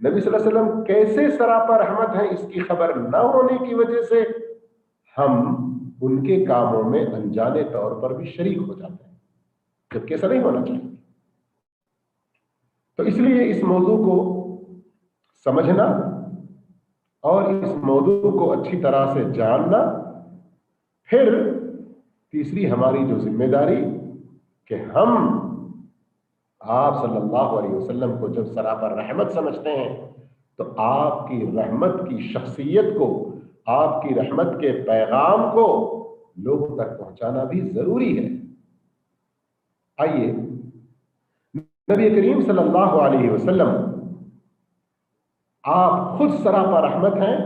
نبی صلی اللہ علیہ وسلم کیسے سراپا رحمت ہیں اس کی خبر نہ ہونے کی وجہ سے ہم ان کے کاموں میں انجانے طور پر بھی شریک ہو جاتے ہیں، جبکہ ایسا نہیں ہونا چاہیے۔ تو اس لیے اس موضوع کو سمجھنا اور اس موضوع کو اچھی طرح سے جاننا، پھر تیسری ہماری جو ذمہ داری کہ ہم آپ صلی اللہ علیہ وسلم کو جب سراپا رحمت سمجھتے ہیں تو آپ کی رحمت کی شخصیت کو، آپ کی رحمت کے پیغام کو لوگوں تک پہنچانا بھی ضروری ہے۔ آئیے نبی کریم صلی اللہ علیہ وسلم آپ خود سراپا رحمت ہیں،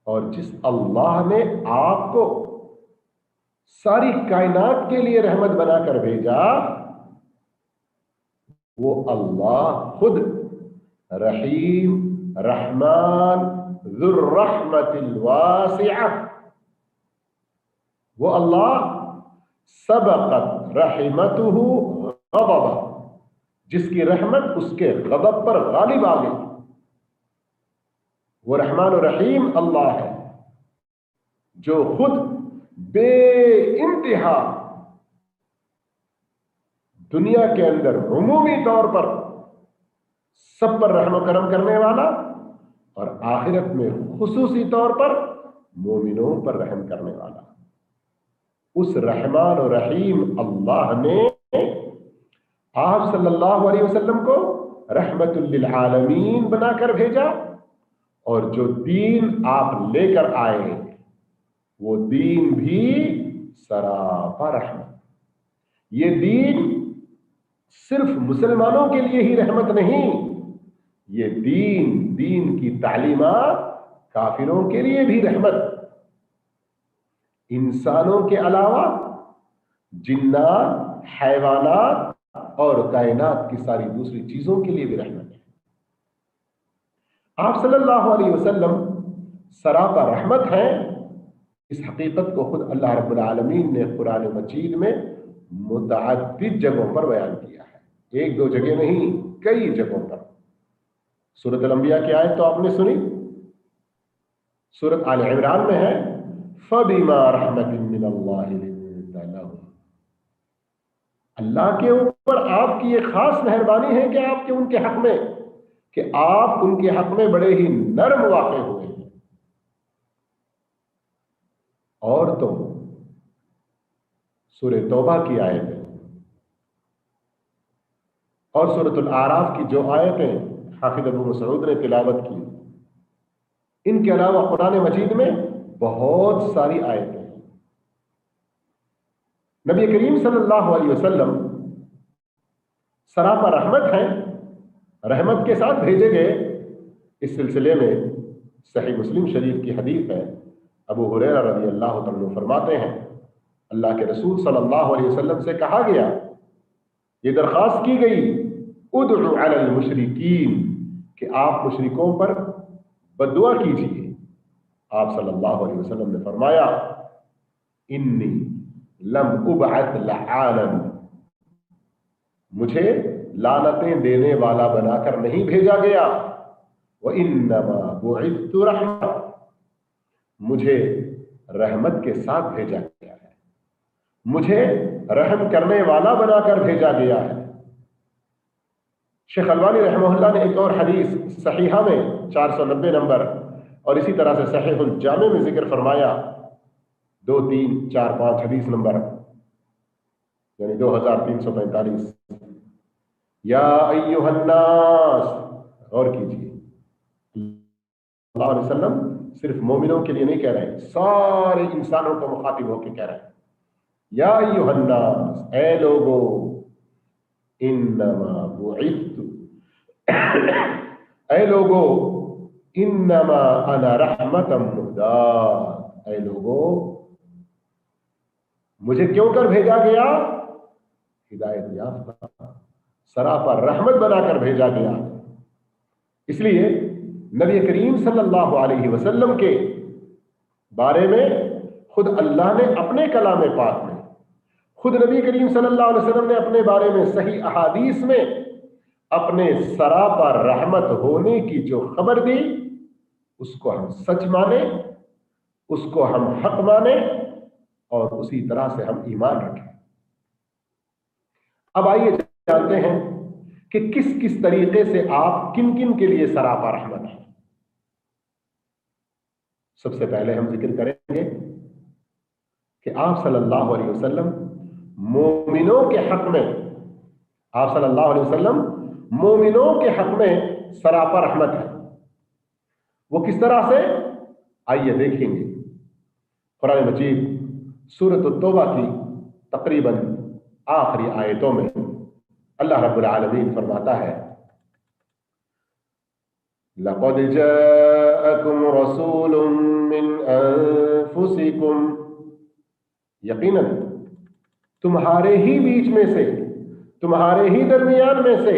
اور جس اللہ نے آپ کو ساری کائنات کے لیے رحمت بنا کر بھیجا وہ اللہ خود رحیم، رحمان، ذو الرحمت الواسعہ، وہ اللہ سبقت رحمتہ غضبہ، جس کی رحمت اس کے غضب پر غالب آ گئی۔ وہ رحمان و رحیم اللہ ہے جو خود بے انتہا دنیا کے اندر عمومی طور پر سب پر رحم و کرم کرنے والا، اور آخرت میں خصوصی طور پر مومنوں پر رحم کرنے والا۔ اس رحمان و رحیم اللہ نے آپ صلی اللہ علیہ وسلم کو رحمت للعالمین بنا کر بھیجا، اور جو دین آپ لے کر آئے وہ دین بھی سراپا رحمت۔ یہ دین صرف مسلمانوں کے لیے ہی رحمت نہیں، یہ دین کی تعلیمات کافروں کے لیے بھی رحمت، انسانوں کے علاوہ جنات، حیوانات اور کائنات کی ساری دوسری چیزوں کے لیے بھی رحمت ہے۔ آپ صلی اللہ علیہ وسلم سراپا رحمت ہیں، اس حقیقت کو خود اللہ رب العالمین نے قرآن مجید میں متعدد جگہوں پر بیان کیا ہے، ایک دو جگہ نہیں، کئی جگہوں پر۔ سورۃ الانبیاء کی آیت تو آپ نے سنی، سورۃ آل عمران میں ہے فَبِمَا رَحْمَةٍ مِّنَ اللَّهِ لِنتَ لَهُمْ، اللہ کے اوپر آپ کی یہ خاص مہربانی ہے کہ آپ کے ان کے حق میں، کہ آپ ان کے حق میں بڑے ہی نرم واقع ہوئے ہیں۔ اور تو سورہ توبہ کی آیتیں اور سورۃ الاعراف کی جو آیتیں حافظ ابو مسعود نے تلاوت کی، ان کے علاوہ قرآن مجید میں بہت ساری آیتیں ہیں۔ نبی کریم صلی اللہ علیہ وسلم سراپا رحمت ہیں، رحمت کے ساتھ بھیجے گئے۔ اس سلسلے میں صحیح مسلم شریف کی حدیث ہے، ابو ہریرہ رضی اللہ تعالیٰ عنہ فرماتے ہیں اللہ کے رسول صلی اللہ علیہ وسلم سے کہا گیا، یہ درخواست کی گئی ادعو علی المشرکین، کہ آپ مشرکوں پر بددعا کیجیے۔ آپ صلی اللہ علیہ وسلم نے فرمایا انی لم ابعث لعانا، مجھے لعنتیں دینے والا بنا کر نہیں بھیجا گیا، وانما بعثت رحمہ، مجھے رحمت کے ساتھ بھیجا گیا ہے، مجھے رحم کرنے والا بنا کر بھیجا گیا ہے۔ شیخ البانی رحمہ اللہ نے ایک اور حدیث صحیحہ میں 490 نمبر اور اسی طرح سے صحیح الجامع میں ذکر فرمایا 2، 3، 4، 5 حدیث نمبر، یعنی 2345، یا ایھا الناس، غور کیجیے، اللہ علیہ وسلم صرف مومنوں کے لیے نہیں کہہ رہے، سارے انسانوں کو مخاطب ہو کے کہہ رہے ہیں، یا ایھا الناس، اے لوگو، انما بعثت، اے لوگو، انما انا رحمتا مہداۃ، اے لوگو، مجھے کیوں کر بھیجا گیا؟ ہدایت یافتہ، سراپا رحمت بنا کر بھیجا گیا۔ اس لیے نبی کریم صلی اللہ علیہ وسلم کے بارے میں خود اللہ نے اپنے کلام پاک میں، خود نبی کریم صلی اللہ علیہ وسلم نے اپنے بارے میں صحیح احادیث میں اپنے سراپا رحمت ہونے کی جو خبر دی اس کو ہم سچ مانیں، اس کو ہم حق مانیں اور اسی طرح سے ہم ایمان رکھیں۔ اب آئیے جانتے ہیں کہ کس کس طریقے سے آپ کن کن کے لیے سراپا رحمت ہیں۔ سب سے پہلے ہم ذکر کریں گے کہ آپ صلی اللہ علیہ وسلم مومنوں کے حق میں، آپ صلی اللہ علیہ وسلم مومنوں کے حق میں سراپا رحمت ہے۔ وہ کس طرح سے؟ آئیے دیکھیں گے۔ قرآن مجید سورۃ التوبہ کی تقریباً آخری آیتوں میں اللہ رب العالمین فرماتا ہے لَقَدْ جَاءَكُمْ رَسُولٌ مِّنْ أَنفُسِكُمْ، یقیناً تمہارے ہی بیچ میں سے، تمہارے ہی درمیان میں سے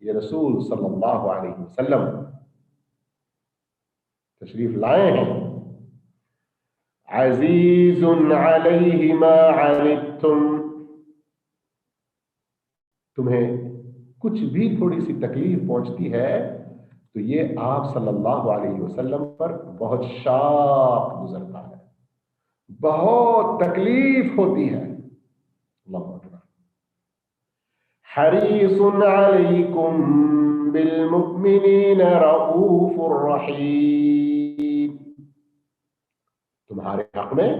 یہ رسول صلی اللہ علیہ وسلم تشریف لائے ہیں۔ عزیز علیہ ما عنتم، تمہیں کچھ بھی تھوڑی سی تکلیف پہنچتی ہے تو یہ آپ صلی اللہ علیہ وسلم پر بہت شاق گزرتا ہے، بہت تکلیف ہوتی ہے۔ اللہ اکبر۔ حریص علیکم بالمؤمنین رؤوف الرحیم، تمہارے حق میں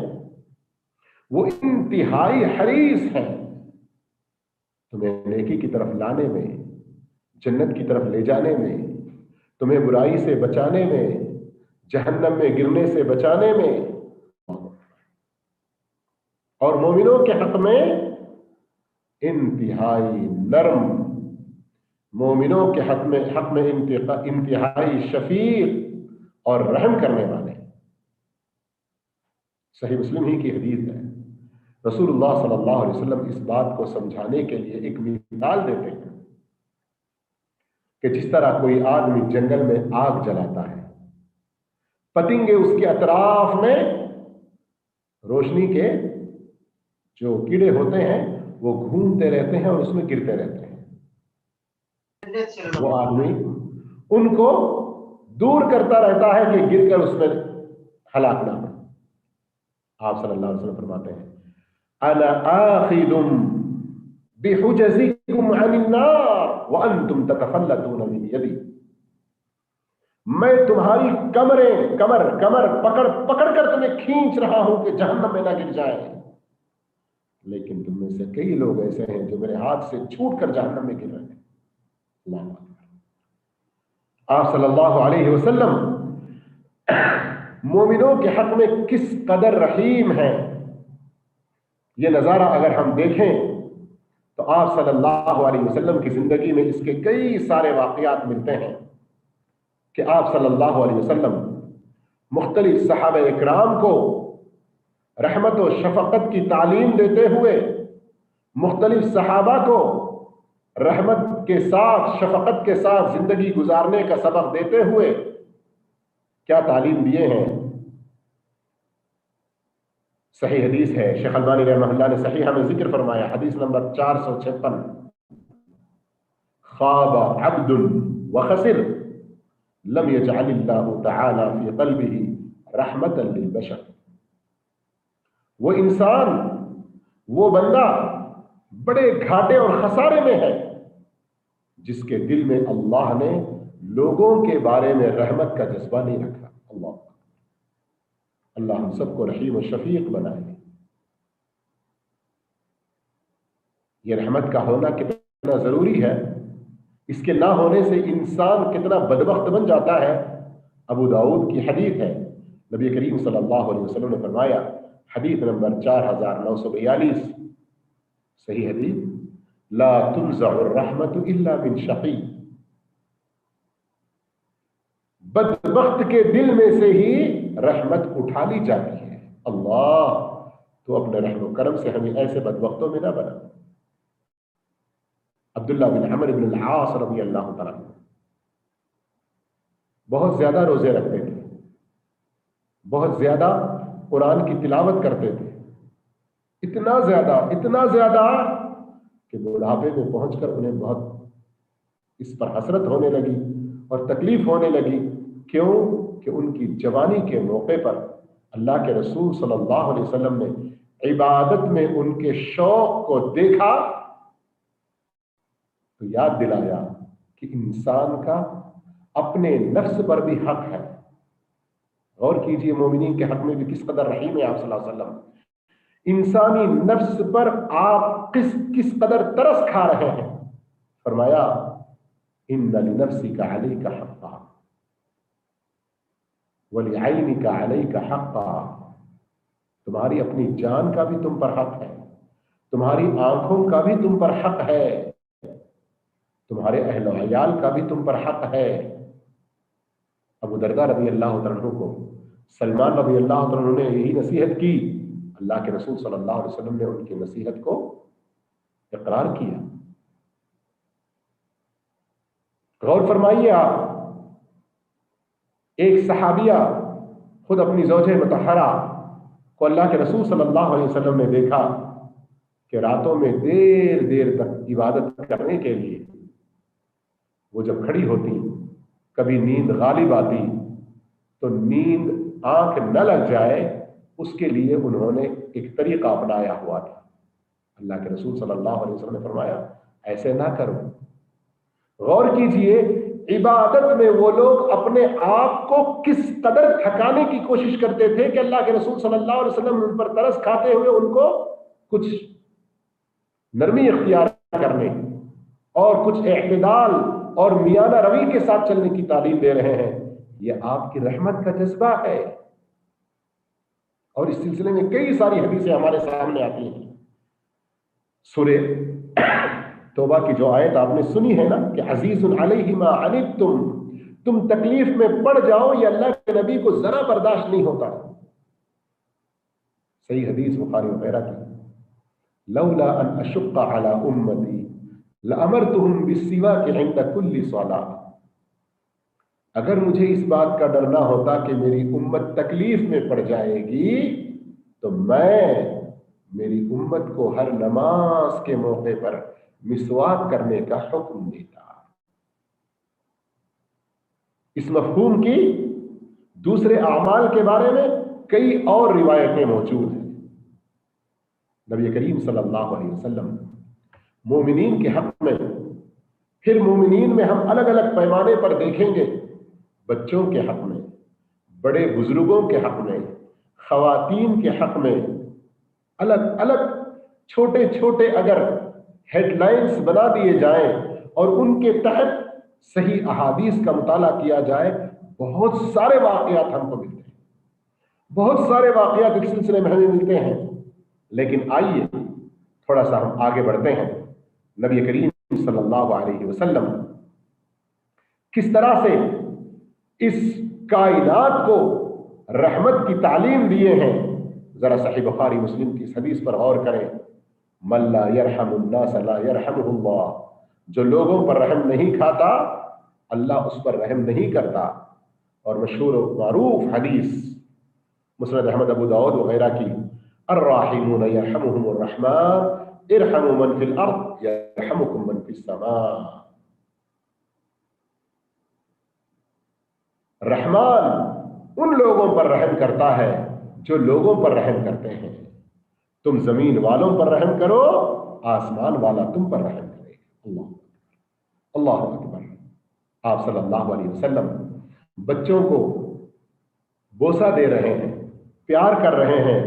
وہ انتہائی حریص ہیں، تمہیں نیکی کی طرف لانے میں، جنت کی طرف لے جانے میں، تمہیں برائی سے بچانے میں، جہنم میں گرنے سے بچانے میں، اور مومنوں کے حق میں انتہائی نرم، مومنوں کے حق میں انتہائی شفیق اور رحم کرنے والے۔ صحیح مسلم ہی کی حدیث ہے، رسول اللہ صلی اللہ علیہ وسلم اس بات کو سمجھانے کے لیے ایک مثال دیتے ہیں کہ جس طرح کوئی آدمی جنگل میں آگ جلاتا ہے، پتنگے اس کے اطراف میں روشنی کے جو کیڑے ہوتے ہیں وہ گھومتے رہتے ہیں اور اس میں گرتے رہتے ہیں، وہ آدمی ان کو دور کرتا رہتا ہے کہ گر کر اس میں ہلاک نہ ہو۔ آپ صلی اللہ علیہ وسلم فرماتے ہیں انا آخذ بحجزکم عن النار وانتم تتفلتون من یدی، میں تمہاری کمر پکڑ کر تمہیں کھینچ رہا ہوں کہ جہنم میں نہ گر جائے، لیکن تم میں سے کئی لوگ ایسے ہیں جو میرے ہاتھ سے چھوٹ کر جہنم میں گر رہے ہیں۔ اللہ آپ صلی اللہ علیہ وسلم مومنوں کے حق میں کس قدر رحیم ہیں، یہ نظارہ اگر ہم دیکھیں تو آپ صلی اللہ علیہ وسلم کی زندگی میں اس کے کئی سارے واقعات ملتے ہیں کہ آپ صلی اللہ علیہ وسلم مختلف صحابہ اکرام کو رحمت و شفقت کی تعلیم دیتے ہوئے، مختلف صحابہ کو رحمت کے ساتھ شفقت کے ساتھ زندگی گزارنے کا سبق دیتے ہوئے کیا تعلیم دیے ہیں۔ صحیح حدیث ہے، شیخ البانی رحمہ اللہ نے صحیح ہمیں ذکر فرمایا، حدیث نمبر 456، خاب عبد وخسر لم يجعل اللہ تعالی فی قلبہ رحمتا للبشر، وہ انسان، وہ بندہ بڑے گھاٹے اور خسارے میں ہے جس کے دل میں اللہ نے لوگوں کے بارے میں رحمت کا جذبہ نہیں رکھا۔ اللہ ہم سب کو رحیم و شفیق بنائے۔ یہ رحمت کا ہونا کتنا ضروری ہے، اس کے نہ ہونے سے انسان کتنا بدبخت بن جاتا ہے۔ ابو داؤد کی حدیث ہے، نبی کریم صلی اللہ علیہ وسلم نے فرمایا، حدیث نمبر 4942، صحیح حدیث، لا تنزع الرحمت الا من شقی، بدبخت کے دل میں سے ہی رحمت اٹھا لی جاتی ہے۔ اللہ تو اپنے رحم و کرم سے ہمیں ایسے بدبختوں میں نہ بنا۔ عبداللہ بن عمرو بن العاص رضی اللہ تعالیٰ بہت زیادہ روزے رکھتے تھے، بہت زیادہ قرآن کی تلاوت کرتے تھے، اتنا زیادہ کہ بڑھاپے میں پہنچ کر انہیں بہت اس پر حسرت ہونے لگی اور تکلیف ہونے لگی. کیوں کہ ان کی جوانی کے موقع پر اللہ کے رسول صلی اللہ علیہ وسلم نے عبادت میں ان کے شوق کو دیکھا تو یاد دلایا کہ انسان کا اپنے نفس پر بھی حق ہے. غور کیجئے مومنین کے حق میں بھی کس قدر رحیم ہے آپ صلی اللہ علیہ وسلم. انسانی نفس پر آپ کس قدر ترس کھا رہے ہیں. فرمایا ان لنفسک علیک حقا ولعینک علیک حقا. تمہاری اپنی جان کا بھی تم پر حق ہے, تمہاری آنکھوں کا بھی تم پر حق ہے, تمہارے اہل و عیال کا بھی تم پر حق ہے. ابو درداء رضی اللہ عنہ کو سلمان رضی اللہ عنہ نے یہی نصیحت کی. اللہ کے رسول صلی اللہ علیہ وسلم نے ان کی نصیحت کو اقرار کیا. غور فرمائیے آپ, ایک صحابیہ خود اپنی زوجہ مطہرہ کو اللہ کے رسول صلی اللہ علیہ وسلم نے دیکھا کہ راتوں میں دیر دیر تک عبادت کرنے کے لیے وہ جب کھڑی ہوتی, کبھی نیند غالب آتی تو نیند آنکھ نہ لگ جائے اس کے لیے انہوں نے ایک طریقہ اپنایا ہوا تھا. اللہ کے رسول صلی اللہ علیہ وسلم نے فرمایا ایسے نہ کرو. غور کیجئے عبادت میں وہ لوگ اپنے آپ کو کس قدر تھکانے کی کوشش کرتے تھے کہ اللہ کے رسول صلی اللہ علیہ وسلم ان پر ترس کھاتے ہوئے ان کو کچھ نرمی اختیار کرنے اور کچھ اعتدال اور میانہ روی کے ساتھ چلنے کی تعلیم دے رہے ہیں. یہ آپ کی رحمت کا جذبہ ہے. اور اس سلسلے میں کئی ساری حدیثیں ہمارے سامنے آتی ہیں. سورہ توبہ کی جو آیت آپ نے سنی ہے نا کہ عزیز علیہ ما عنتم, تم تکلیف میں پڑ جاؤ, یہ اللہ کے نبی کو ذرا برداشت نہیں ہوتا. صحیح حدیث بخاری وغیرہ کی, لولا ان اشق علی امتی لامرتهم بالسواک عند كل صلاۃ. اگر مجھے اس بات کا ڈر نہ ہوتا کہ میری امت تکلیف میں پڑ جائے گی تو میں میری امت کو ہر نماز کے موقع پر مسواک کرنے کا حکم دیتا. اس مفہوم کی دوسرے اعمال کے بارے میں کئی اور روایتیں موجود ہیں. نبی کریم صلی اللہ علیہ وسلم مومنین کے حق میں, پھر مومنین میں ہم الگ الگ پیمانے پر دیکھیں گے, بچوں کے حق میں, بڑے بزرگوں کے حق میں, خواتین کے حق میں, الگ الگ چھوٹے چھوٹے اگر ہیڈ لائنز بنا دیے جائیں اور ان کے تحت صحیح احادیث کا مطالعہ کیا جائے, بہت سارے واقعات ہم کو ملتے ہیں, بہت سارے واقعات اس سلسلے میں ہمیں ملتے ہیں. لیکن آئیے تھوڑا سا ہم آگے بڑھتے ہیں. نبی کریم صلی اللہ علیہ وسلم کس طرح سے اس کائنات کو رحمت کی تعلیم دیے ہیں. ذرا صحیح بخاری مسلم کی اس حدیث پر غور کریں. من لا يرحم الناس لا يرحمه اللہ. جو لوگوں پر رحم نہیں کھاتا اللہ اس پر رحم نہیں کرتا. اور مشہور و معروف حدیث مسند احمد ابو داؤد وغیرہ کی, الراحمون يرحمهم الرحمن ارحموا من في الارض يرحمكم من في السماء. رحمان ان لوگوں پر رحم کرتا ہے جو لوگوں پر رحم کرتے ہیں. تم زمین والوں پر رحم کرو, آسمان والا تم پر رحم کرے. اللہ اکبر. آپ صلی اللہ علیہ وسلم بچوں کو بوسہ دے رہے ہیں, پیار کر رہے ہیں.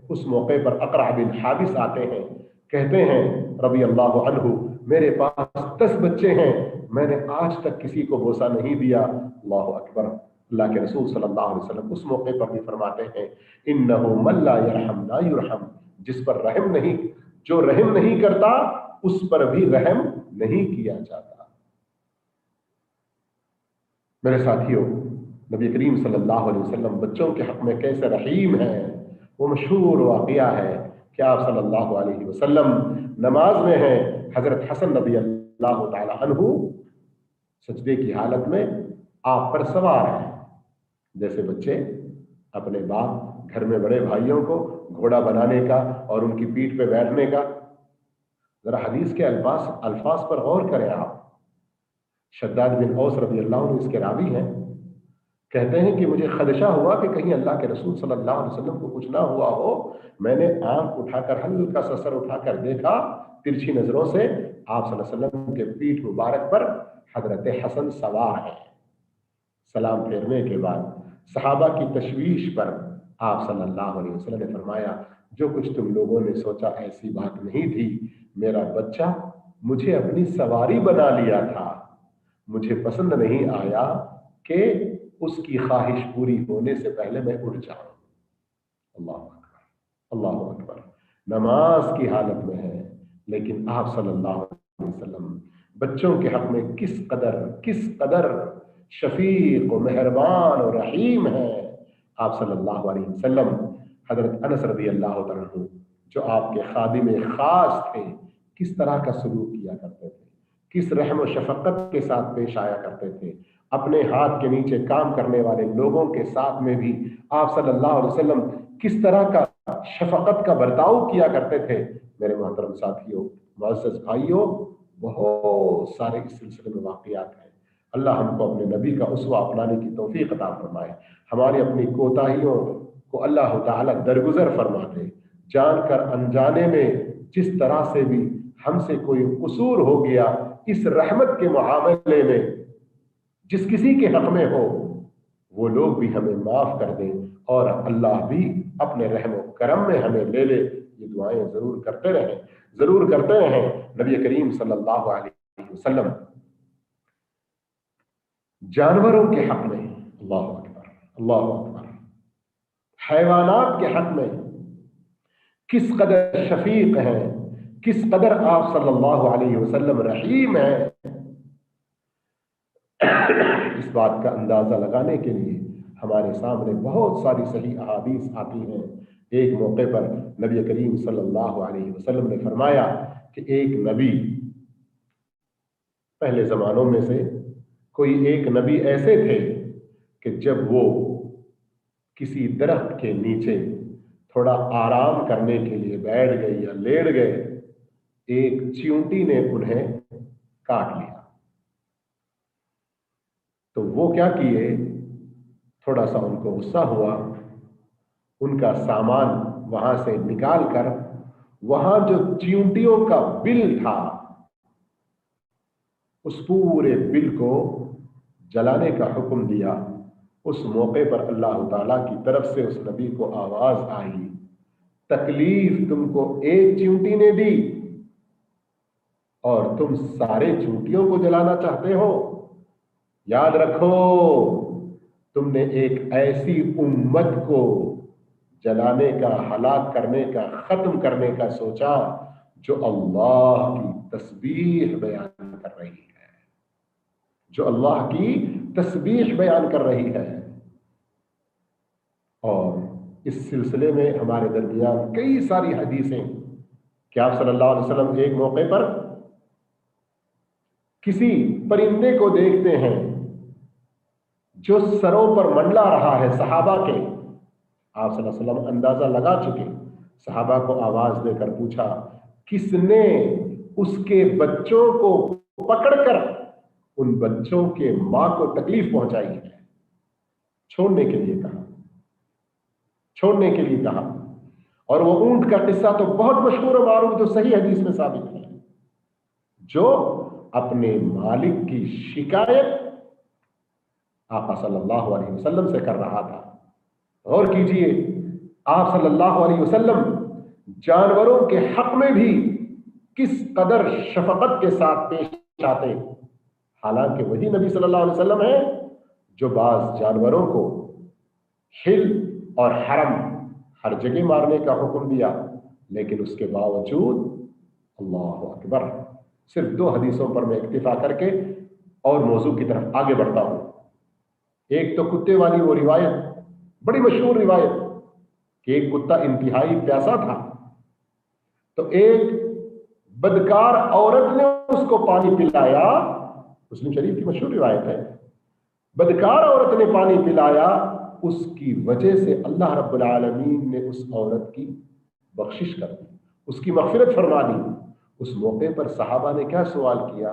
اس موقع پر اقرع بن حابس آتے ہیں, کہتے ہیں رضی اللہ عنہ میرے پاس 10 بچے ہیں, میں نے آج تک کسی کو بوسہ نہیں دیا. اللہ اکبر. اللہ کے رسول صلی اللہ علیہ وسلم اس موقع پر بھی فرماتے ہیں انہ من لا یرحم لا یرحم. جس پر رحم نہیں, جو رحم نہیں کرتا اس پر بھی رحم نہیں کیا جاتا. میرے ساتھیوں, نبی کریم صلی اللہ علیہ وسلم بچوں کے حق میں کیسے رحیم ہیں. وہ مشہور واقعہ ہے کہ آپ صلی اللہ علیہ وسلم نماز میں ہیں, حضرت حسن رضی اللہ تعالی عنہ سجدے کی حالت میں آپ پر سوار ہیں. جیسے بچے اپنے باپ گھر میں بڑے بھائیوں کو گھوڑا بنانے کا اور ان کی پیٹھ پہ بیٹھنے کا. ذرا حدیث کے الفاظ پر غور کریں آپ. شداد بن اوس رضی اللہ عنہ اس کے راوی ہیں، کہتے ہیں کہ مجھے خدشہ ہوا کہ کہیں اللہ کے رسول صلی اللہ علیہ وسلم کو کچھ نہ ہوا ہو. میں نے آنکھ اٹھا کر ہلکا سا سر اٹھا کر دیکھا ترچھی نظروں سے، آپ صلی اللہ علیہ وسلم کے پیٹھ مبارک پر حضرت حسن سوار ہے. سلام پھیرنے کے بعد صحابہ کی تشویش پر آپ صلی اللہ علیہ وسلم نے فرمایا جو کچھ تم لوگوں نے سوچا ایسی بات نہیں تھی، میرا بچہ مجھے اپنی سواری بنا لیا تھا، مجھے پسند نہیں آیا کہ اس کی خواہش پوری ہونے سے پہلے میں اٹھ جاؤں. اللہ اکبر، اللہ اکبر. نماز کی حالت میں ہے لیکن آپ صلی اللہ علیہ وسلم بچوں کے حق میں کس قدر شفیق و مہربان و رحیم ہے. آپ صلی اللہ علیہ وسلم حضرت انس رضی اللہ تعالیٰ عنہ جو آپ کے خادم خاص تھے کس طرح کا سلوک کیا کرتے تھے، کس رحم و شفقت کے ساتھ پیش آیا کرتے تھے. اپنے ہاتھ کے نیچے کام کرنے والے لوگوں کے ساتھ میں بھی آپ صلی اللہ علیہ وسلم کس طرح کا شفقت کا برتاؤ کیا کرتے تھے. میرے محترم ساتھیوں، معزز بھائیوں، بہت سارے اس سلسلے میں واقعات ہیں. اللہ ہم کو اپنے نبی کا اسوہ اپنانے کی توفیق عطا فرمائے. ہماری اپنی کوتاہیوں کو اللہ تعالیٰ درگزر فرما دے. جان کر انجانے میں جس طرح سے بھی ہم سے کوئی قصور ہو گیا اس رحمت کے معاملے میں جس کسی کے حق میں ہو وہ لوگ بھی ہمیں معاف کر دیں اور اللہ بھی اپنے رحم و کرم میں ہمیں لے لے. یہ دعائیں ضرور کرتے رہیں. نبی کریم صلی اللہ علیہ وسلم جانوروں کے حق میں، اللہ اکبر اللہ اکبر، حیوانات کے حق میں کس قدر شفیق ہیں، کس قدر آپ صلی اللہ علیہ وسلم رحیم ہیں. اس بات کا اندازہ لگانے کے لیے ہمارے سامنے بہت ساری صحیح احادیث آتی ہیں. ایک موقع پر نبی کریم صلی اللہ علیہ وسلم نے فرمایا کہ ایک نبی، پہلے زمانوں میں سے کوئی ایک نبی ایسے تھے کہ جب وہ کسی درخت کے نیچے تھوڑا آرام کرنے کے لیے بیٹھ گئے یا لیٹ گئے، ایک چیونٹی نے انہیں کاٹ لیا. تو وہ کیا کیے، تھوڑا سا ان کو غصہ ہوا، ان کا سامان وہاں سے نکال کر وہاں جو چیونٹیوں کا بل تھا اس پورے بل کو جلانے کا حکم دیا. اس موقع پر اللہ تعالیٰ کی طرف سے اس نبی کو آواز آئی، تکلیف تم کو ایک چیونٹی نے دی اور تم سارے چیونٹیوں کو جلانا چاہتے ہو. یاد رکھو تم نے ایک ایسی امت کو جلانے کا، ہلاک کرنے کا، ختم کرنے کا سوچا جو اللہ کی تسبیح بیان کر رہی ہے، جو اللہ کی تسبیح بیان کر رہی ہے. اور اس سلسلے میں ہمارے درمیان کئی ساری حدیثیں کہ آپ صلی اللہ علیہ وسلم ایک موقع پر کسی پرندے کو دیکھتے ہیں جو سروں پر منڈلا رہا ہے صحابہ کے. آپ صلی اللہ علیہ وسلم اندازہ لگا چکے، صحابہ کو آواز دے کر پوچھا کس نے اس کے بچوں کو پکڑ کر ان بچوں کے ماں کو تکلیف پہنچائی ہے. چھوڑنے کے لیے کہا. اور وہ اونٹ کا قصہ تو بہت مشہور و معروف جو صحیح حدیث میں ثابت ہے، جو اپنے مالک کی شکایت آقا صلی اللہ علیہ وسلم سے کر رہا تھا. غور کیجئے، آپ صلی اللہ علیہ وسلم جانوروں کے حق میں بھی کس قدر شفقت کے ساتھ پیش آتے، حالانکہ وہی نبی صلی اللہ علیہ وسلم ہے جو بعض جانوروں کو ہل اور حرم ہر جگہ مارنے کا حکم دیا، لیکن اس کے باوجود اللہ اکبر. صرف 2 حدیثوں پر میں اکتفا کر کے اور موضوع کی طرف آگے بڑھتا ہوں. ایک تو کتے والی وہ روایت، بڑی مشہور روایت کہ ایک کتا انتہائی پیاسا تھا تو ایک بدکار عورت نے اس کو پانی پلایا. مسلم شریف کی مشہور روایت ہے. بدکار عورت نے پانی پلایا، اس کی وجہ سے اللہ رب العالمین نے اس عورت کی بخشش کر دی، اس کی مغفرت فرما دی. اس موقع پر صحابہ نے کیا سوال کیا،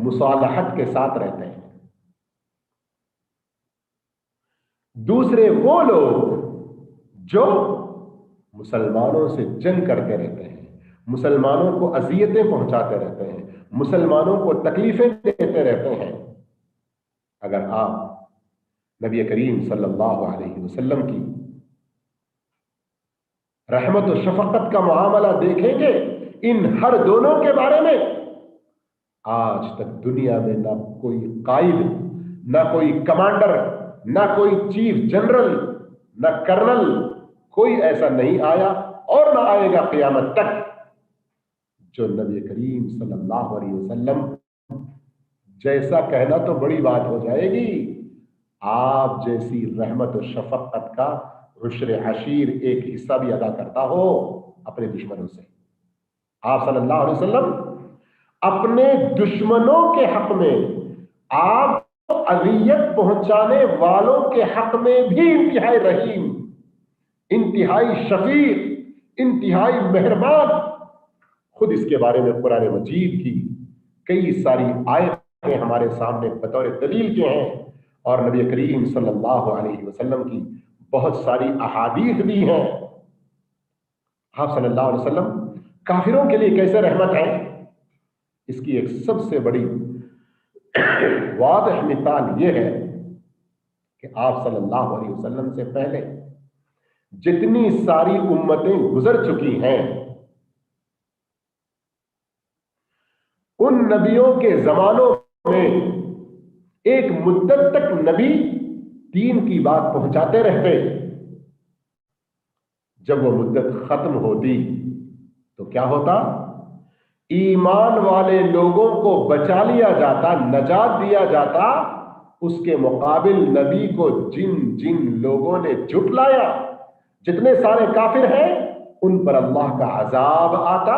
مصالحت کے ساتھ رہتے ہیں، دوسرے وہ لوگ جو مسلمانوں سے جنگ کرتے رہتے ہیں، مسلمانوں کو اذیتیں پہنچاتے رہتے ہیں، مسلمانوں کو تکلیفیں دیتے رہتے ہیں۔ اگر آپ نبی کریم صلی اللہ علیہ وسلم کی رحمت و شفقت کا معاملہ دیکھیں گے ان ہر دونوں کے بارے میں، آج تک دنیا میں نہ کوئی قائد، نہ کوئی کمانڈر، نہ کوئی چیف جنرل، نہ کرنل، کوئی ایسا نہیں آیا اور نہ آئے گا قیامت تک جو نبی کریم صلی اللہ علیہ وسلم جیسا کہنا تو بڑی بات ہو جائے گی، آپ جیسی رحمت و شفقت کا عشر عشیر ایک حصہ بھی ادا کرتا ہو اپنے دشمنوں سے۔ آپ صلی اللہ علیہ وسلم اپنے دشمنوں کے حق میں، آپ کو اذیت پہنچانے والوں کے حق میں بھی انتہائی رحیم، انتہائی شفیق، انتہائی مہربان۔ خود اس کے بارے میں قرآن مجید کی کئی ساری آیتیں ہمارے سامنے بطور دلیل کے ہیں، اور نبی کریم صلی اللہ علیہ وسلم کی بہت ساری احادیث بھی ہیں۔ آپ صلی اللہ علیہ وسلم کافروں کے لیے کیسے رحمت ہے، اس کی ایک سب سے بڑی واضح مثال یہ ہے کہ آپ صلی اللہ علیہ وسلم سے پہلے جتنی ساری امتیں گزر چکی ہیں، ان نبیوں کے زمانوں میں ایک مدت تک نبی دین کی بات پہنچاتے رہتے، جب وہ مدت ختم ہوتی تو کیا ہوتا؟ ایمان والے لوگوں کو بچا لیا جاتا، نجات دیا جاتا، اس کے مقابل نبی کو جن جن لوگوں نے جھٹلایا، جتنے سارے کافر ہیں، ان پر اللہ کا عذاب آتا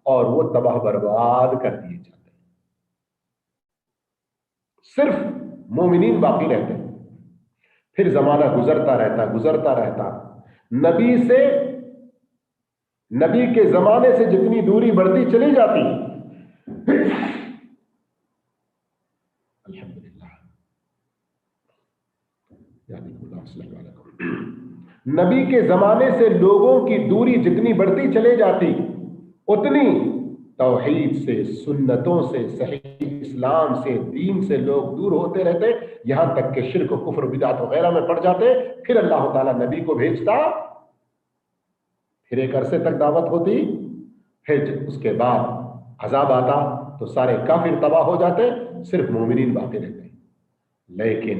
اور وہ تباہ برباد کر دیے جاتے، صرف مومنین باقی رہتے۔ پھر زمانہ گزرتا رہتا، نبی کے زمانے سے جتنی دوری بڑھتی چلی جاتی، الحمدللہ، نبی کے زمانے سے لوگوں کی دوری جتنی بڑھتی چلی جاتی، اتنی توحید سے، سنتوں سے، صحیح اسلام سے، دین سے لوگ دور ہوتے رہتے، یہاں تک کہ شرک و کفر و بدعت وغیرہ میں پڑ جاتے۔ پھر اللہ تعالیٰ نبی کو بھیجتا، پھر ایک عرصے تک دعوت ہوتی، پھر اس کے بعد عذاب آتا تو سارے کافر تباہ ہو جاتے، صرف مومنین باقی رہتے۔ لیکن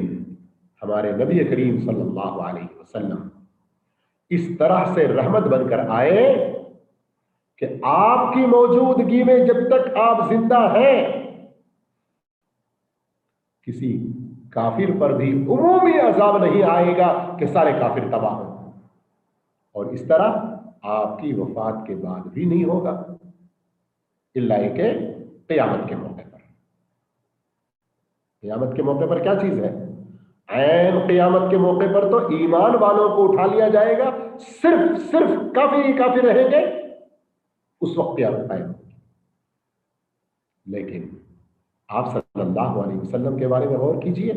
ہمارے نبی کریم صلی اللہ علیہ وسلم اس طرح سے رحمت بن کر آئے کہ آپ کی موجودگی میں جب تک آپ زندہ ہیں، کسی کافر پر بھی عمومی عذاب نہیں آئے گا کہ سارے کافر تباہ ہوں، اور اس طرح آپ کی وفات کے بعد بھی نہیں ہوگا، الا کہ قیامت کے موقع پر۔ قیامت کے موقع پر کیا چیز ہے؟ عین قیامت کے موقع پر تو ایمان والوں کو اٹھا لیا جائے گا، صرف کافی کافی رہیں گے، اس وقت قیامت قائم ہوگی۔ لیکن آپ صلی اللہ علیہ وسلم کے بارے میں غور کیجئے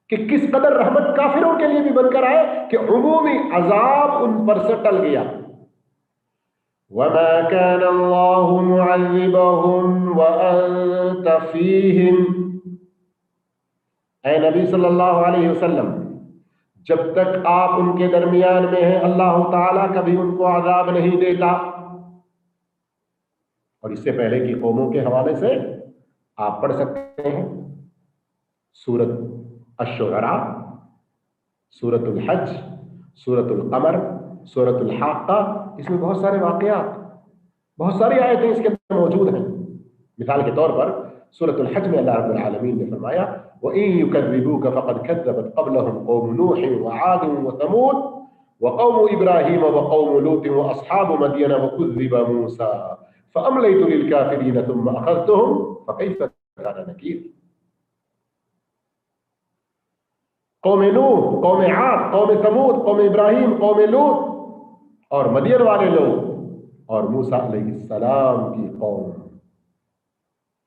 کہ کس قدر رحمت کافروں کے لیے بھی بن کر آئے کہ عمومی عذاب ان پر سے ٹل گیا۔ وَمَا كَانَ اللَّهُ مُعَذِّبَهُمْ وَأَنْتَ فِيهِمْ، اے نبی صلی اللہ علیہ وسلم، جب تک آپ ان کے درمیان میں ہیں، اللہ تعالیٰ کبھی ان کو عذاب نہیں دیتا۔ اور اس سے پہلے کی قوموں کے حوالے سے آپ پڑھ سکتے ہیں سورۃ الشعراء، سورۃ الحج، سورۃ القمر، سورۃ الحاقہ، اس میں بہت سارے واقعات، بہت ساری آیتیں اس کے اندر موجود ہیں۔ مثال کے طور پر سورۃ الحج میں اللہ رب العالمین نے فرمایا وَإِن يُكَذِّبُوكَ فَقَدْ كَذَّبَتْ قَبْلَهُمْ قَوْمُ نُوحٍ وَعَادٌ وَثَمُودُ وَقَوْمُ إِبْرَاهِيمَ وَقَوْمُ لُوطٍ وَأَصْحَابُ مَدْيَنَ وَكُذِّبَ مُوسَى فَأَمْلَيْتُ لِلْكَافِرِينَ ثُمَّ أَخَذْتُهُمْ فَكَيْفَ كَانَ نَكِيرِ۔ قوم نوح، قوم عاد، قوم ثمود، قوم ابراہیم، قوم لوط اور مدین والے لوگ، اور موسیٰ علیہ السلام کی قوم،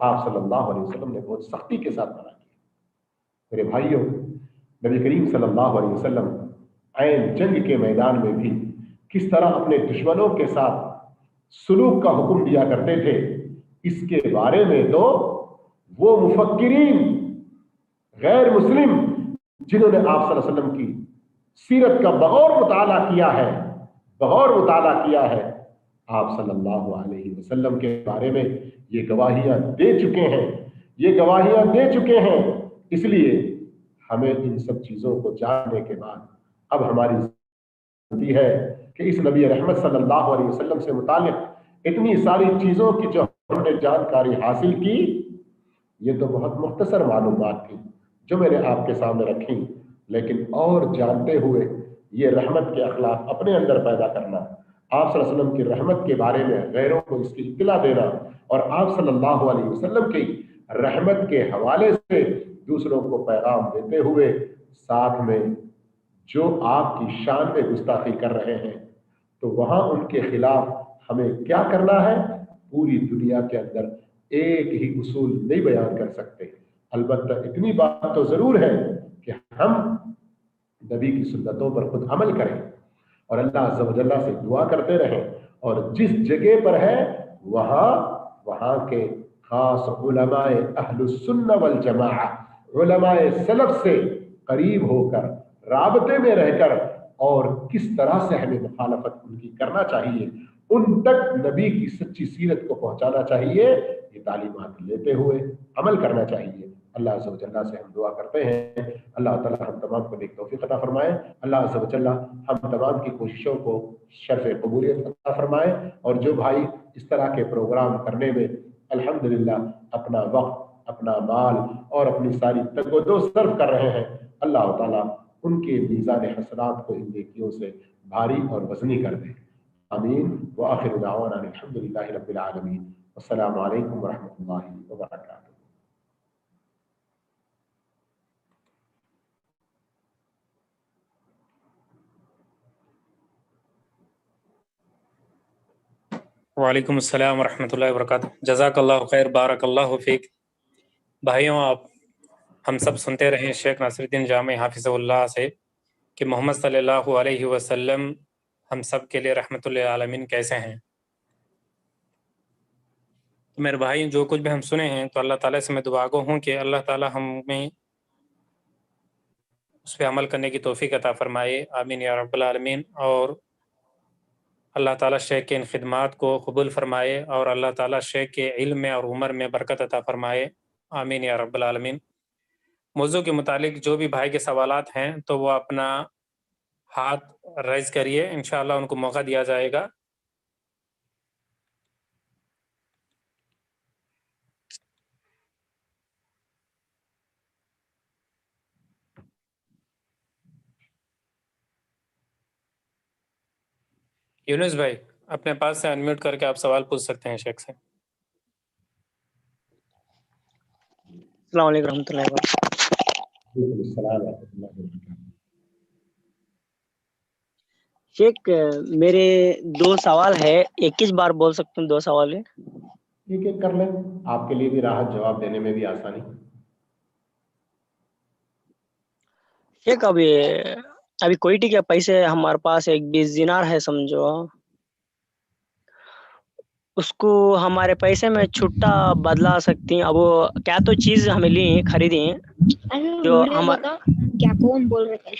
آپ صلی اللہ علیہ وسلم نے بہت سختی کے ساتھ منع کیا۔ میرے بھائیوں، نبی کریم صلی اللہ علیہ وسلم عین جنگ کے میدان میں بھی کس طرح اپنے دشمنوں کے ساتھ سلوک کا حکم دیا کرتے تھے، اس کے بارے میں تو وہ مفکرین غیر مسلم جنہوں نے آپ صلی اللہ علیہ وسلم کی سیرت کا بغور مطالعہ کیا ہے، آپ صلی اللہ علیہ وسلم کے بارے میں یہ گواہیاں دے چکے ہیں۔ اس لیے ہمیں ان سب چیزوں کو جاننے کے بعد اب ہماری ضروری ہے کہ اس نبی رحمت صلی اللہ علیہ وسلم سے متعلق اتنی ساری چیزوں کی جو ہم نے جانکاری حاصل کی، یہ تو بہت مختصر معلومات تھی جو میں نے آپ کے سامنے رکھی، لیکن اور جانتے ہوئے یہ رحمت کے اخلاق اپنے اندر پیدا کرنا، آپ صلی اللہ علیہ وسلم کی رحمت کے بارے میں غیروں کو اس کی اطلاع دینا، اور آپ صلی اللہ علیہ وسلم کی رحمت کے حوالے سے دوسروں کو پیغام دیتے ہوئے ساتھ میں جو آپ کی شان میں گستاخی کر رہے ہیں تو وہاں ان کے خلاف ہمیں کیا کرنا ہے۔ پوری دنیا کے اندر ایک ہی اصول نہیں بیان کر سکتے، البتہ اتنی بات تو ضرور ہے کہ ہم نبی کی سنتوں پر خود عمل کریں اور اللہ عز و جل سے دعا کرتے رہیں، اور جس جگہ پر ہے وہاں کے خاص علماء اہل السنہ والجماعہ، علماء سلف سے قریب ہو کر، رابطے میں رہ کر، اور کس طرح سے ہمیں مخالفت ان کی کرنا چاہیے، ان تک نبی کی سچی سیرت کو پہنچانا چاہیے، یہ تعلیمات لیتے ہوئے عمل کرنا چاہیے۔ اللہ عز و جل سے ہم دعا کرتے ہیں اللہ تعالی ہم تمام کو نیک توفیق عطا فرمائے، اللہ عز و جل ہم تمام کی کوششوں کو شرف قبولیت عطا فرمائے، اور جو بھائی اس طرح کے پروگرام کرنے میں الحمدللہ اپنا وقت، اپنا مال اور اپنی ساری تگ و دو صرف کر رہے ہیں، اللہ تعالیٰ ان کے میزان حسنات کو ان نیکیوں سے بھاری اور وزنی کر دے، آمین۔ وآخر دعوانا الحمدللہ رب العالمین، السلام علیکم ورحمۃ اللہ وبرکاتہ۔ وعلیکم السلام ورحمۃ اللہ وبرکاتہ۔ جزاک اللہ خیر، بارک اللہ فیک۔ بھائیوں، ہم سب سنتے رہے شیخ ناصر الدین جامع حافظ اللہ سے کہ محمد صلی اللہ علیہ وسلم ہم سب کے لیے رحمت للعالمین کیسے ہیں۔ میرے بھائی، جو کچھ بھی ہم سنے ہیں تو اللہ تعالیٰ سے میں دعا گو ہوں کہ اللہ تعالیٰ ہمیں اس پہ عمل کرنے کی توفیق عطا فرمائے، آمین یا رب العالمین، اور اللہ تعالیٰ شیخ کے ان خدمات کو قبول فرمائے، اور اللہ تعالیٰ شیخ کے علم میں اور عمر میں برکت عطا فرمائے، آمین یا رب العالمین۔ موضوع کے متعلق جو بھی بھائی کے سوالات ہیں تو وہ اپنا ہاتھ ریز کریے، انشاءاللہ ان کو موقع دیا جائے گا۔ یونس بھائی، اپنے پاس سے انمیوٹ کر کے آپ سوال پوچھ سکتے ہیں شیخ سے۔ السلام علیکم ورحمۃ اللہ وبرکاتہ۔ السلام ورحمۃ اللہ وبرکاتہ۔ شیخ، میرے دو سوال ہے، ایک ہی بار بول سکتا ہوں؟ دو سوال ہے، ایک ایک کر لیں، آپ کے لیے بھی راحت، جواب دینے میں بھی آسانی۔ شیخ ابھی کوئٹی کے پیسے ہمارے پاس 20 دینار ہے سمجھو، اس کو ہمارے پیسے میں چھٹا بدلا سکتی ہیں؟ اب وہ کیا تو چیز ہمیں لی خریدی جو کیا کون بول رہے تھے؟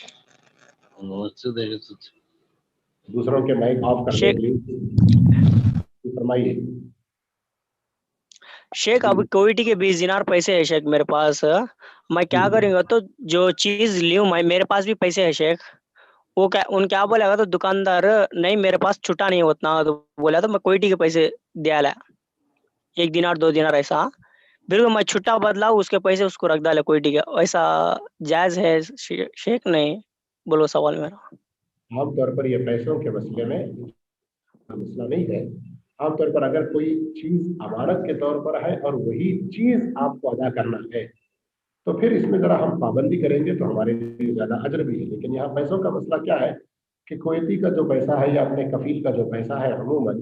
دوسروں کے مائک آف کر دیں پلیز، فرمائیے۔ شیخ اب کوئٹی کے 20 دینار پیسے ہے شیخ میرے پاس، میں کیا کروں گا؟ تو جو چیز لیوں میں، میرے پاس بھی پیسے ہے شیخ، وہ کیا بولے گا؟ تو دکاندار نہیں میرے پاس چھٹا نہیں اتنا، تو بولا تو میں کوئٹی کے پیسے دیا لا 1 دینار 2 دینار ایسا، بالکل میں چھٹا بدلا اس کے پیسے اس کو رکھ ڈالے کوئٹی کے، ایسا جائز ہے شیخ؟ نہیں بولو سوال میرا۔ عام طور پر یہ پیسوں کے مسئلے میں مسئلہ نہیں ہے، عام طور پر اگر کوئی چیز امانت کے طور پر ہے اور وہی چیز آپ کو ادا کرنا ہے تو پھر اس میں ذرا ہم پابندی کریں گے تو ہمارے لیے زیادہ اجر بھی ہے، لیکن یہاں پیسوں کا مسئلہ کیا ہے کہ کویتی کا جو پیسہ ہے یا اپنے کفیل کا جو پیسہ ہے عموماً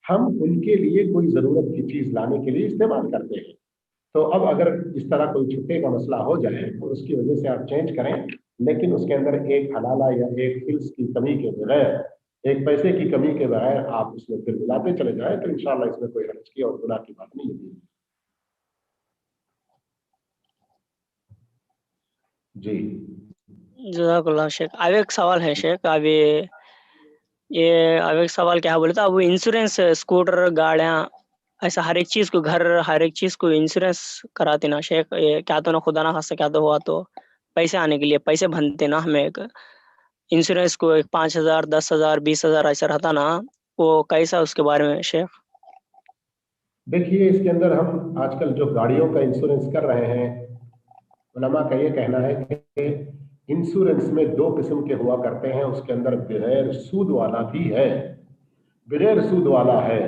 ہم ان کے لیے کوئی ضرورت کی چیز لانے کے لیے استعمال کرتے ہیں، تو اب اگر اس طرح کوئی چھٹے کا مسئلہ ہو جائے تو اس کی وجہ سے آپ چینج کریں، لیکن اس کے اندر ایک حلالہ یا ایک فلس کی کمی کے بغیر، ایک پیسے کی کمی کے بغیر آپ اس میں پھر ملاتے چلے جائیں تو انشاءاللہ اس میں کوئی حرج کی اور گناہ کی بات نہیں ہے. جی جزاک اللہ شیخ. اب ایک سوال ہے شیخ. اب ایک سوال کیا بولے تھا، اب انشورنس اسکوٹر گاڑیاں ایسا ہر ایک چیز کو، گھر ہر ایک چیز کو انشورنس کراتے نا شیخ. یہ کیا تو نہ خدا نہ خاصا کیا تو ہوا تو پیسے آنے کے لیے پیسے بنتے نا ہمیں ایک انشورنس کو 5,000 10,000 20,000 ایسا رہتا نا، وہ کیسا اس کے بارے میں شیخ؟ دیکھیے اس کے اندر ہم آج کل جو گاڑیوں کا انشورنس کر رہے ہیں، علماء کا یہ کہنا ہے کہ انشورنس میں 2 قسم کے ہوا کرتے ہیں. اس کے اندر بغیر سود والا بھی ہے. بغیر سود والا ہے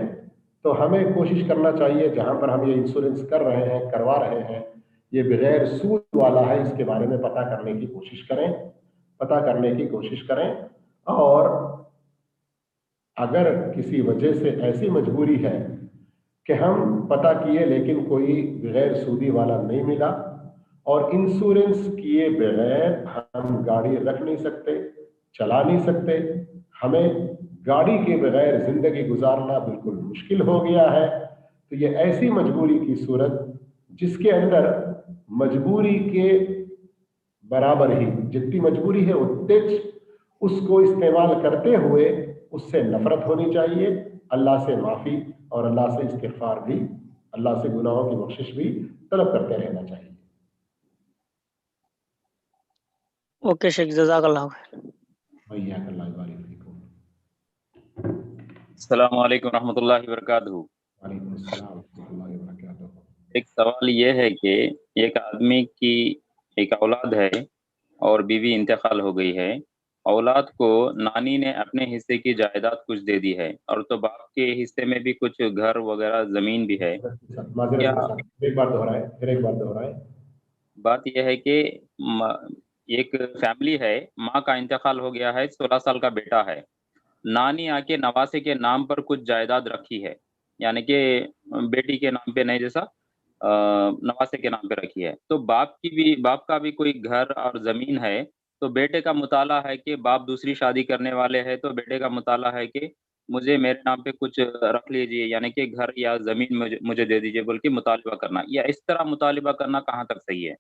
تو ہمیں کوشش کرنا چاہیے جہاں پر ہم یہ انشورنس کر رہے ہیں، کروا رہے ہیں، یہ بغیر سود والا ہے، اس کے بارے میں پتہ کرنے کی کوشش کریں. اور اگر کسی وجہ سے ایسی مجبوری ہے کہ ہم پتہ کیے لیکن کوئی بغیر سودی والا نہیں ملا اور انشورنس کیے بغیر ہم گاڑی رکھ نہیں سکتے، چلا نہیں سکتے، ہمیں گاڑی کے بغیر زندگی گزارنا بالکل مشکل ہو گیا ہے، تو یہ ایسی مجبوری کی صورت جس کے اندر مجبوری کے برابر ہی جتنی مجبوری ہے اتنے اس کو استعمال کرتے ہوئے اس سے نفرت ہونی چاہیے، اللہ سے معافی اور اللہ سے استغفار بھی، اللہ سے گناہوں کی بخشش بھی طلب کرتے رہنا چاہیے. اوکے شیخ، جزاک اللہ خیر. وإياك الله يبارك فيكم. السلام علیکم ورحمۃ اللہ وبرکاتہ. وعلیکم السلام ورحمۃ اللہ وبرکاتہ. ایک سوال یہ ہے کہ ایک آدمی کی ایک اولاد ہے اور بیوی انتقال ہو گئی ہے. اولاد کو نانی نے اپنے حصے کی جائیداد کچھ دے دی ہے اور تو باپ کے حصے میں بھی کچھ گھر وغیرہ زمین بھی ہے. معذرت کے ساتھ ایک بار دہرائے. بات یہ ہے کہ ایک فیملی ہے، ماں کا انتقال ہو گیا ہے، 16 سال کا بیٹا ہے. نانی آ کے نواسے کے نام پر کچھ جائیداد رکھی ہے، یعنی کہ بیٹی کے نام پہ نہیں، جیسا نواسے کے نام پہ رکھی ہے. تو باپ کا بھی کوئی گھر اور زمین ہے. تو بیٹے کا مطالعہ ہے کہ باپ دوسری شادی کرنے والے ہیں، تو بیٹے کا مطالعہ ہے کہ مجھے میرے نام پہ کچھ رکھ لیجئے، یعنی کہ گھر یا زمین مجھے دے دیجئے بول کے مطالبہ کرنا. یا اس طرح مطالبہ کرنا کہاں تک صحیح ہے؟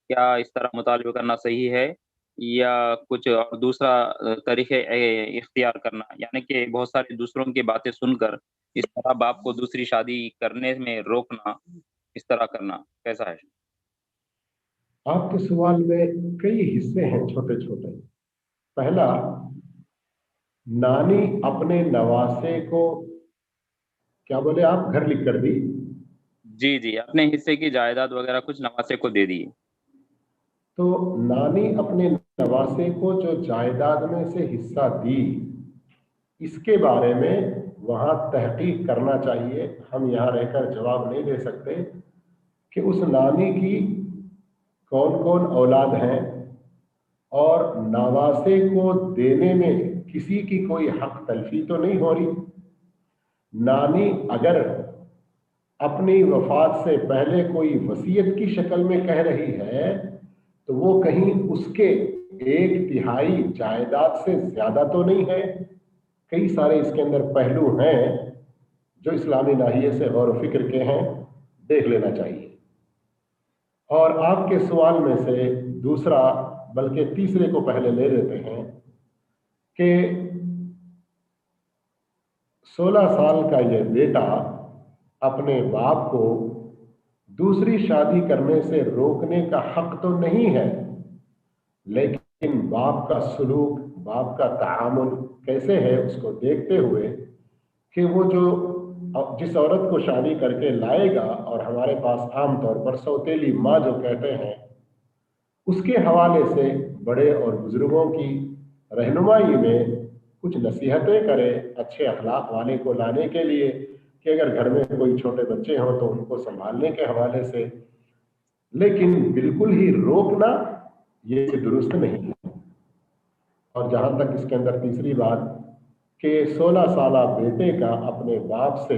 کیا اس طرح مطالبہ کرنا صحیح ہے یا کچھ اور دوسرا طریقے اختیار کرنا، یعنی کہ بہت سارے دوسروں کی باتیں سن کر اس طرح باپ کو دوسری شادی کرنے میں روکنا، اس طرح کرنا کیسا ہے؟ آپ کے سوال میں کئی حصے ہیں چھوٹے چھوٹے. پہلا، نانی اپنے نواسے کو کیا بولے آپ، گھر لکھ کر دی؟ جی اپنے حصے کی جائیداد وغیرہ کچھ نواسے کو دے دی. تو نانی اپنے نواسے کو جو جائیداد میں سے حصہ دی، اس کے بارے میں وہاں تحقیق کرنا چاہیے. ہم یہاں رہ کر جواب نہیں دے سکتے کہ اس نانی کی کون کون اولاد ہیں اور نواسے کو دینے میں کسی کی کوئی حق تلفی تو نہیں ہو رہی. نانی اگر اپنی وفات سے پہلے کوئی وصیت کی شکل میں کہہ رہی ہے تو وہ کہیں اس کے 1/3 جائیداد سے زیادہ تو نہیں ہے. کئی سارے اس کے اندر پہلو ہیں جو اسلامی ناحیے سے غور و فکر کے ہیں، دیکھ لینا چاہیے. اور آپ کے سوال میں سے دوسرا بلکہ تیسرے کو پہلے لے لیتے ہیں کہ 16 سال کا یہ بیٹا اپنے باپ کو دوسری شادی کرنے سے روکنے کا حق تو نہیں ہے، لیکن باپ کا سلوک، باپ کا تعامل کیسے ہے اس کو دیکھتے ہوئے کہ وہ جس عورت کو شادی کر کے لائے گا، اور ہمارے پاس عام طور پر سوتیلی ماں جو کہتے ہیں، اس کے حوالے سے بڑے اور بزرگوں کی رہنمائی میں کچھ نصیحتیں کرے اچھے اخلاق والے کو لانے کے لیے، کہ اگر گھر میں کوئی چھوٹے بچے ہوں تو ان کو سنبھالنے کے حوالے سے. لیکن بالکل ہی روکنا یہ درست نہیں ہے. اور جہاں تک اس کے اندر تیسری بات کہ 16 سالہ بیٹے کا اپنے باپ سے